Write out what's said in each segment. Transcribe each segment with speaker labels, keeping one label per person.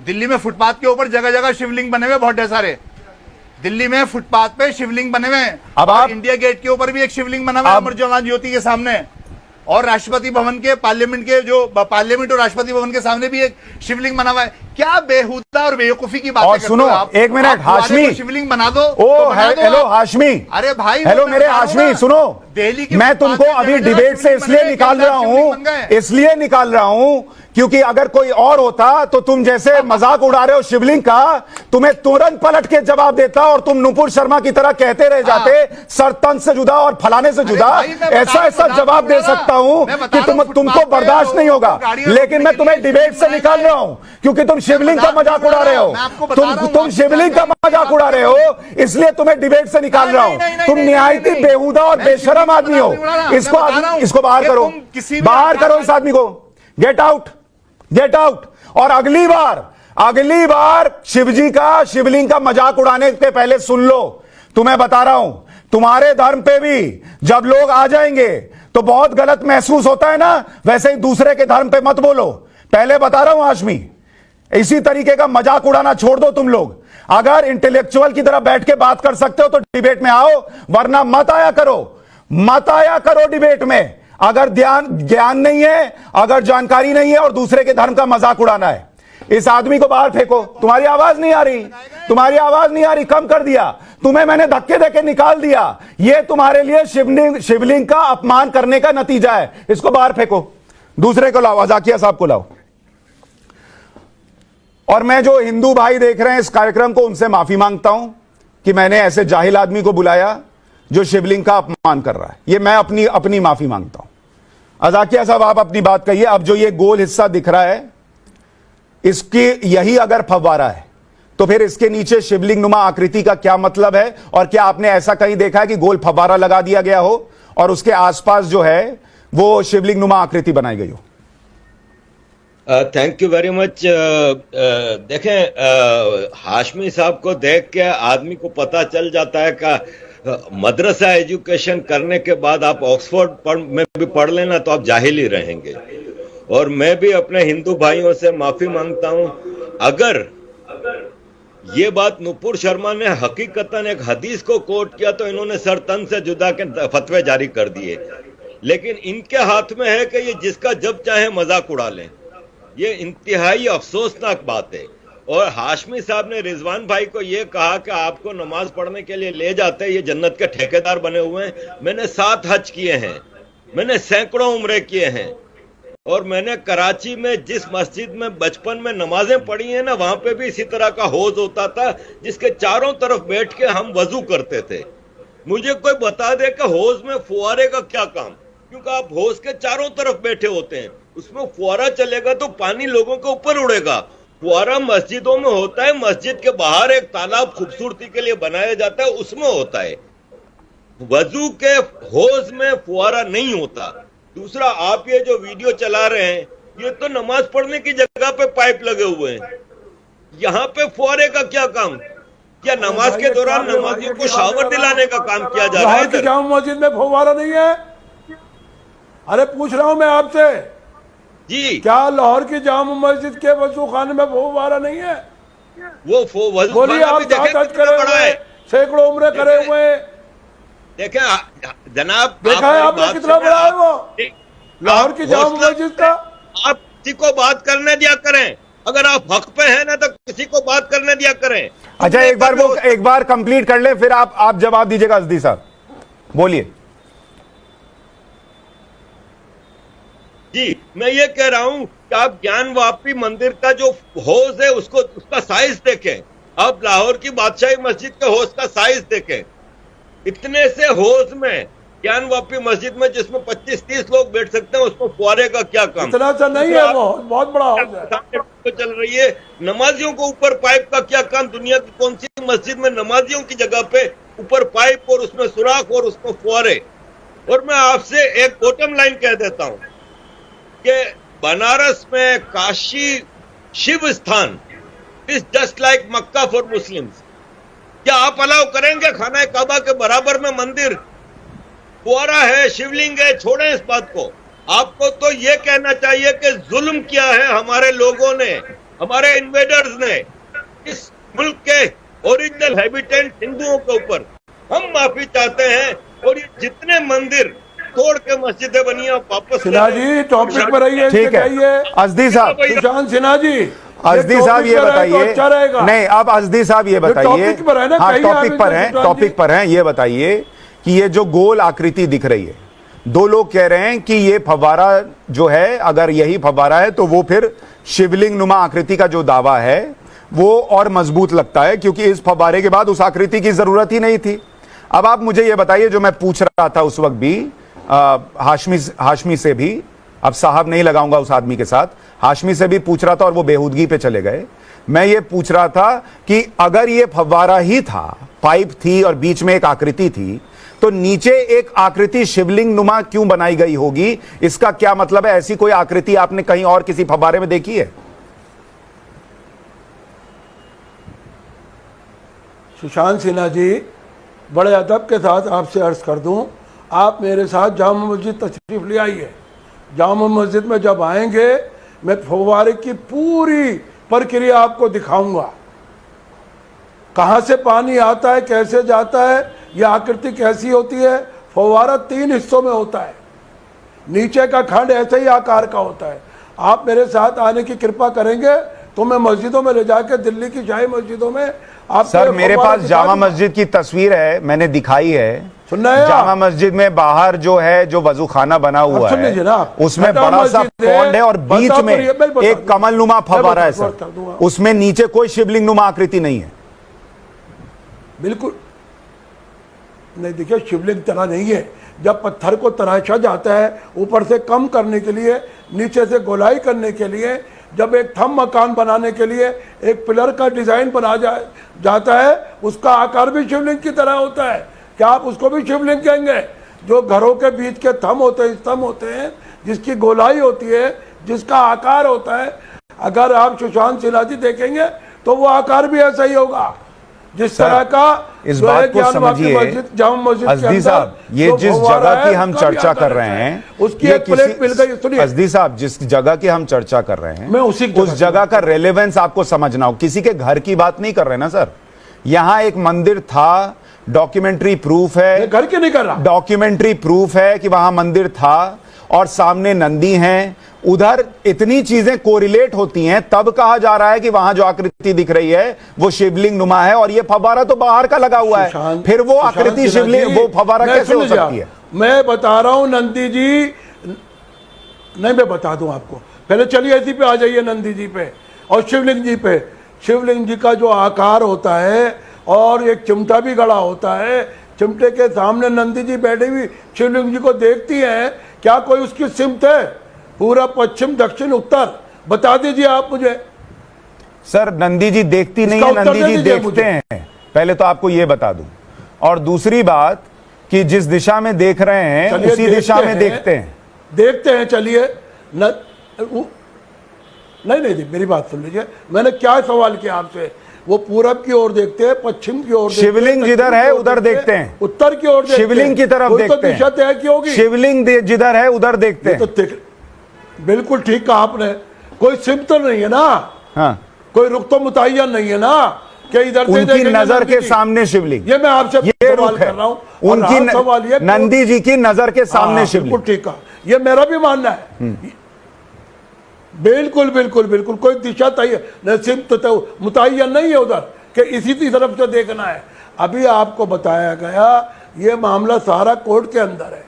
Speaker 1: दिल्ली में फुटपाथ के ऊपर जगह जगह शिवलिंग बने हुए बहुत ढेर सारे। दिल्ली में फुटपाथ पे शिवलिंग बने हुए हैं।
Speaker 2: अब आप
Speaker 1: इंडिया गेट के ऊपर भी एक शिवलिंग बना हुआ है अमर जवान ज्योति के सामने, और राष्ट्रपति भवन के पार्लियामेंट और राष्ट्रपति भवन के सामने भी एक शिवलिंग बना हुआ है। क्या बेहुदा और बेवकूफी की बात
Speaker 2: और सुनो, एक मिनट, हाशमी
Speaker 1: शिवलिंग बना दो।
Speaker 2: हेलो हाशमी,
Speaker 1: अरे भाई,
Speaker 2: हेलो मेरे हाशमी, सुनो,
Speaker 1: दिल्ली की
Speaker 2: मैं तुमको अभी डिबेट से इसलिए निकाल रहा हूं क्योंकि अगर कोई और होता तो तुम जैसे मजाक उड़ा रहे हो शिवलिंग का, तुम्हें तुरंत पलट के जवाब देता और तुम नुपुर शर्मा की तरह कहते रह जाते सर तन से जुदा और फलाने से जुदा। ऐसा जवाब दे सकता हूं कि तुमको बर्दाश्त नहीं होगा, लेकिन मैं तुम्हें डिबेट से निकाल रहा हूं क्योंकि तुम शिवलिंग का मजाक उड़ा रहे हो। तुम शिवलिंग का मजाक उड़ा रहे हो, इसलिए तुम्हें डिबेट से निकाल रहा हूं। तुम निहायती बेहुदा और बेशरम आदमी हो। इसको बाहर करो इस आदमी को। Get out. और अगली बार शिवलिंग का मजाक उड़ाने के पहले सुन लो, तुम्हें बता रहा हूं, तुम्हारे धर्म पे भी जब लोग आ जाएंगे तो बहुत गलत महसूस होता है ना, वैसे ही दूसरे के धर्म पे मत बोलो। पहले बता रहा हूं हाशमी, इसी तरीके का मजाक उड़ाना छोड़ दो तुम लोग। अगर इंटेलेक्चुअल की तरह बैठ के बात कर सकते हो तो डिबेट में आओ, वरना मत आया करो डिबेट में। अगर ज्ञान नहीं है, अगर जानकारी नहीं है और दूसरे के धर्म का मजाक उड़ाना है, इस आदमी को बाहर फेंको। तुम्हारी आवाज नहीं आ रही, कम कर दिया तुम्हें मैंने, धक्के देके निकाल दिया। यह तुम्हारे लिए शिवलिंग का अपमान करने का नतीजा है। इसको बाहर फेंको, दूसरे को लाओ, अजाकिया साहब को लाओ। और मैं जो हिंदू भाई देख रहे हैं इस कार्यक्रम को, उनसे माफी मांगता हूं कि मैंने ऐसे जाहिल आदमी को बुलाया जो शिवलिंग का अपमान कर रहा है। ये मैं अपनी माफी मांगता हूं। अजाकिया साहब, आप अपनी बात कहिए। अब जो ये गोल हिस्सा दिख रहा है, इसकी यही अगर फव्वारा है तो फिर इसके नीचे शिवलिंग नुमा आकृति का क्या मतलब है? और क्या आपने ऐसा कहीं देखा है कि गोल फव्वारा लगा दिया गया हो और उसके आसपास जो है वो शिवलिंग नुमा आकृति बनाई गई हो?
Speaker 3: Thank you very much. देखें, हाशमी साहब को देख के आदमी को पता चल जाता है कि मदरसा एजुकेशन करने के बाद आप ऑक्सफोर्ड में भी पढ़ लेना तो आप जाहिल ही रहेंगे। और मैं भी अपने हिंदू भाइयों से माफी मांगता हूं अगर ये बात नुपुर शर्मा ने हकीकतन एक हदीस को कोट किया तो इन्होंने सर तन से जुदा के फतवे जारी कर दिए। लेकिन इनके हाथ में है कि ये जिसका जब चाहे मजाक उड़ा लें। ये इंतहाई अफसोसनाक बात है। और हाशमी साहब ने रिजवान भाई को ये कहा कि आपको नमाज पढ़ने के लिए ले जाते हैं, ये जन्नत के ठेकेदार बने हुए हैं। मैंने 7 हज किए हैं, मैंने सैकड़ों उम्रे किए हैं, और मैंने कराची में जिस मस्जिद में बचपन में नमाजें पढ़ी हैं ना, वहां पे भी इसी तरह का हौज होता था जिसके चारों तरफ बैठ के हम वजू करते थे। मुझे कोई बता दे कि हौज में फुआरे का क्या काम, क्योंकि आप हौज के चारों तरफ बैठे होते हैं, उसमें फुआरा चलेगा तो पानी लोगों के ऊपर उड़ेगा। फुआरा मस्जिदों में होता है, मस्जिद के बाहर एक तालाब खूबसूरती के लिए बनाया जाता है, उसमें होता है। वजू के हौज में फुआरा नहीं होता। दूसरा, आप ये जो वीडियो चला रहे हैं, ये तो नमाज पढ़ने की जगह पे पाइप लगे हुए हैं, यहाँ पे फुआरे का क्या काम? क्या नमाज के दौरान नमाजियों को शावर दिलाने का काम किया जा रहा है?
Speaker 4: जामा मस्जिद में फुवारा नहीं है? अरे पूछ रहा हूं मैं आपसे
Speaker 3: जी,
Speaker 4: क्या लाहौर की जामा मस्जिद के वजू खाने में फुवारा नहीं है?
Speaker 3: वो
Speaker 4: बोलिए, आप सैकड़ों उम्रे करे हुए,
Speaker 3: देखें जनाब,
Speaker 4: देखा है आपने कितना बड़ा है वो लाहौर की जामा मस्जिद का?
Speaker 3: आप किसी को बात करने दिया करें, अगर आप हक पे हैं ना तो किसी को बात करने दिया करें।
Speaker 2: अच्छा, एक बार कंप्लीट कर ले, फिर आप जवाब दीजिएगा। अज़दी साहब बोलिए।
Speaker 3: जी, मैं ये कह रहा हूं कि आप ज्ञानवापी मंदिर का जो हौज है उसका साइज देखें। आप लाहौर की बादशाही मस्जिद के हौज का साइज देखें। इतने से हौज में, ज्ञानवापी मस्जिद में जिसमें 25-30 लोग बैठ सकते हैं, उसमें फुआरे का क्या काम?
Speaker 4: इतना सा नहीं है, वो बहुत बड़ा हौज है।
Speaker 3: चल रही है नमाजियों को ऊपर पाइप का क्या काम? दुनिया की कौन सी मस्जिद में नमाजियों की जगह पे ऊपर पाइप और उसमें सुराख और उसमें फुआरे? और मैं आपसे एक बॉटम लाइन कह देता हूं कि बनारस में काशी शिव स्थान is just like Mecca for Muslims. क्या आप अलाउ करेंगे खाना काबा के बराबर में मंदिर? फुआरा है, शिवलिंग है, छोड़ें इस बात को। आपको तो ये कहना चाहिए कि जुल्म किया है हमारे लोगों ने, हमारे इन्वेडर्स ने इस मुल्क के ओरिजिनल हैबिटेंट हिंदुओं के ऊपर। हम माफी चाहते हैं और ये जितने मंदिर तोड़ के मस्जिदें बनी हैं वापस
Speaker 4: सिन्हा जी टॉपिक पर रहिए,
Speaker 2: ठीक है अजदी साहब,
Speaker 4: सुशांत सिन्हा जी
Speaker 2: अजदी साहब ये बताइए,
Speaker 4: अच्छा रहेगा।
Speaker 2: नहीं अब अजदी साहब ये बताइए,
Speaker 4: टॉपिक पर है ना,
Speaker 2: हाँ
Speaker 4: कहिए
Speaker 2: टॉपिक पर है, टॉपिक पर है, ये बताइए कि ये जो गोल आकृति दिख रही है, दो लोग कह रहे हैं कि ये फव्वारा जो है, अगर यही फव्वारा है तो वो फिर शिवलिंग नुमा आकृति का जो दावा है वो और मजबूत लगता है, क्योंकि इस फव्वारे के बाद उस आकृति की जरूरत ही नहीं थी। अब आप मुझे ये बताइए, जो मैं पूछ रहा था उस वक्त भी हाशमी से भी, अब साहब नहीं लगाऊंगा उस आदमी के साथ, हाशमी से भी पूछ रहा था और वो बेहूदगी पे चले गए। मैं ये पूछ रहा था कि अगर ये फव्वारा ही था, पाइप थी और बीच में एक आकृति थी, तो नीचे एक आकृति शिवलिंग नुमा क्यों बनाई गई होगी? इसका क्या मतलब है? ऐसी कोई आकृति आपने कहीं और किसी फव्वारे में देखी है?
Speaker 4: सुशांत सिन्हा जी, बड़े अदब के साथ आपसे अर्ज कर दूं, आप मेरे साथ जामा मस्जिद तशरीफ ले आइए। जामा मस्जिद में जब आएंगे मैं फव्वारे की पूरी प्रक्रिया आपको दिखाऊंगा, कहाँ से पानी आता है, कैसे जाता है, यह आकृति कैसी होती है। फव्वारा 3 हिस्सों में होता है, नीचे का खंड ऐसे ही आकार का होता है। आप मेरे साथ आने की कृपा करेंगे तो मैं मस्जिदों में ले जाकर, दिल्ली की शाही मस्जिदों में आप
Speaker 2: सर मेरे पास जामा मस्जिद की तस्वीर है, मैंने दिखाई है। जामा मस्जिद में बाहर जो है, जो वजू खाना बना हुआ है, उसमें बड़ा सा पॉन्ड है और बीच में एक कमल नुमा फव्वारा है सर, उसमें नीचे कोई शिवलिंग नुमा आकृति नहीं है।
Speaker 4: बिल्कुल नहीं, देखिए शिवलिंग तरह नहीं है। जब पत्थर को तराशा जाता है ऊपर से कम करने के लिए, नीचे से गोलाई करने के लिए, जब एक थम मकान बनाने के लिए एक पिलर का डिजाइन बना जाता है, उसका आकार भी शिवलिंग की तरह होता है। क्या आप उसको भी शिवलिंग कहेंगे? जो घरों के बीच के थम होते हैं, स्तंभ होते हैं, जिसकी गोलाई होती है, जिसका आकार होता है, अगर आप सुशांत सिन्हा जी देखेंगे तो वो आकार भी ऐसा ही होगा जिस तरह का।
Speaker 2: इस बात को समझिए अजदी साहब, ये जिस जगह की हम चर्चा कर रहे हैं,
Speaker 4: उसकी एक प्लेट मिल गई।
Speaker 2: अजदी साहब, जिस जगह की हम चर्चा कर रहे हैं,
Speaker 4: मैं उस
Speaker 2: जगह का रेलेवेंस आपको समझना हो। किसी के घर की बात नहीं कर रहे ना सर, यहाँ एक मंदिर था, डॉक्यूमेंट्री प्रूफ है,
Speaker 4: घर के नहीं कर रहा,
Speaker 2: डॉक्यूमेंट्री प्रूफ है कि वहां मंदिर था और सामने नंदी हैं, उधर इतनी चीजें कोरिलेट होती हैं, तब कहा जा रहा है कि वहां जो आकृति दिख रही है वो शिवलिंग नुमा है और ये फव्वारा तो बाहर का लगा हुआ है, फिर वो आकृति शिवलिंग, वो फव्वारा कैसे हो सकती है?
Speaker 4: मैं बता रहा हूं नंदी जी, नहीं मैं बता दूं आपको, पहले चलिए इसी पे आ जाइए, नंदी जी पे और शिवलिंग जी पे। शिवलिंग जी का जो आकार होता है और एक चिमटा भी गड़ा होता है, चिमटे के सामने नंदी जी बैठी हुई शिवलिंग जी को देखती हैं। क्या कोई उसकी सिमत है? पूरा पश्चिम, दक्षिण, उत्तर बता दीजिए आप मुझे।
Speaker 2: सर नंदी जी देखती नहीं है, नंदी जी देखते हैं, पहले तो आपको यह बता दूं। और दूसरी बात कि जिस दिशा में देख रहे हैं उसी दिशा में देखते हैं।
Speaker 4: चलिए नहीं, मेरी बात सुन लीजिए, मैंने क्या सवाल किया आपसे। वो पूरब की ओर देखते हैं, पश्चिम की ओर,
Speaker 2: शिवलिंग जिधर है उधर देखते हैं,
Speaker 4: उत्तर की ओर
Speaker 2: शिवलिंग की तरफ देखते हैं,
Speaker 4: दिशा तय की होगी,
Speaker 2: शिवलिंग जिधर है उधर देखते हैं।
Speaker 4: तो बिल्कुल ठीक कहा आपने, कोई सिमत तो नहीं है ना,
Speaker 2: हाँ,
Speaker 4: कोई रुख तो मुतय्यन नहीं है ना कि इधर से
Speaker 2: उनकी नजर के सामने शिवलिंग।
Speaker 4: ये मैं आपसे सवाल कर रहा हूं,
Speaker 2: उनकी
Speaker 4: सवाल ये
Speaker 2: नंदी जी की नजर के सामने शिवलिंग।
Speaker 4: बिल्कुल ठीक कहा, ये मेरा भी मानना है। बिल्कुल बिल्कुल बिल्कुल, कोई दिशा सिमत मुतय्यन नहीं है उधर कि इसी तरफ से देखना है। अभी आपको बताया गया ये मामला सारा कोर्ट के अंदर है,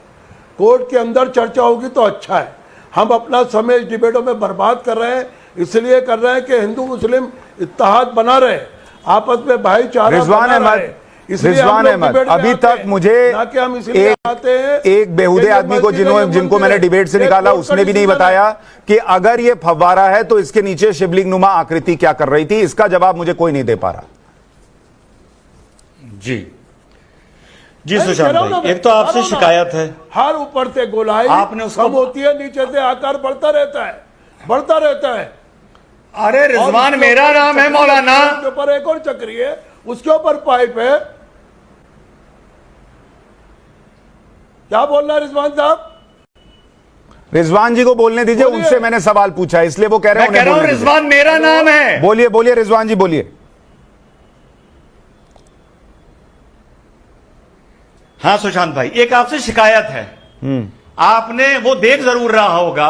Speaker 4: कोर्ट के अंदर चर्चा होगी तो अच्छा है। हम अपना समय इस डिबेटों में बर्बाद कर रहे हैं, इसलिए कर रहे हैं कि हिंदू मुस्लिम इत्तेहाद बना रहे, आपस में भाईचारा बना रहे।
Speaker 2: रिजवान अहमद, अभी तक मुझे एक बेहुदे आदमी को जिनको मैंने डिबेट से निकाला उसने भी नहीं बताया कि अगर ये फव्वारा है तो इसके नीचे शिवलिंग नुमा आकृति क्या कर रही थी। इसका जवाब मुझे कोई नहीं दे पा रहा।
Speaker 5: जी सुशांत भाई, एक तो आपसे शिकायत है,
Speaker 4: हर ऊपर से गोलाई
Speaker 5: आपने उसको
Speaker 4: कम होती है, नीचे से आकार बढ़ता रहता है।
Speaker 1: अरे रिजवान मेरा नाम है मौलाना,
Speaker 4: उसके ऊपर एक और चक्री है, उसके ऊपर पाइप है। क्या बोल रहा है रिजवान साहब?
Speaker 2: रिजवान जी को बोलने दीजिए,
Speaker 4: बोलिए।
Speaker 2: उनसे मैंने सवाल पूछा है, इसलिए वो कह रहे हैं
Speaker 5: मैं कह रहा हूं
Speaker 2: उन्हें बोलने दीजिए।
Speaker 5: रिजवान मेरा नाम है।
Speaker 2: बोलिए बोलिए रिजवान जी बोलिए।
Speaker 5: हाँ सुशांत भाई, एक आपसे शिकायत है। आपने वो देख जरूर रहा होगा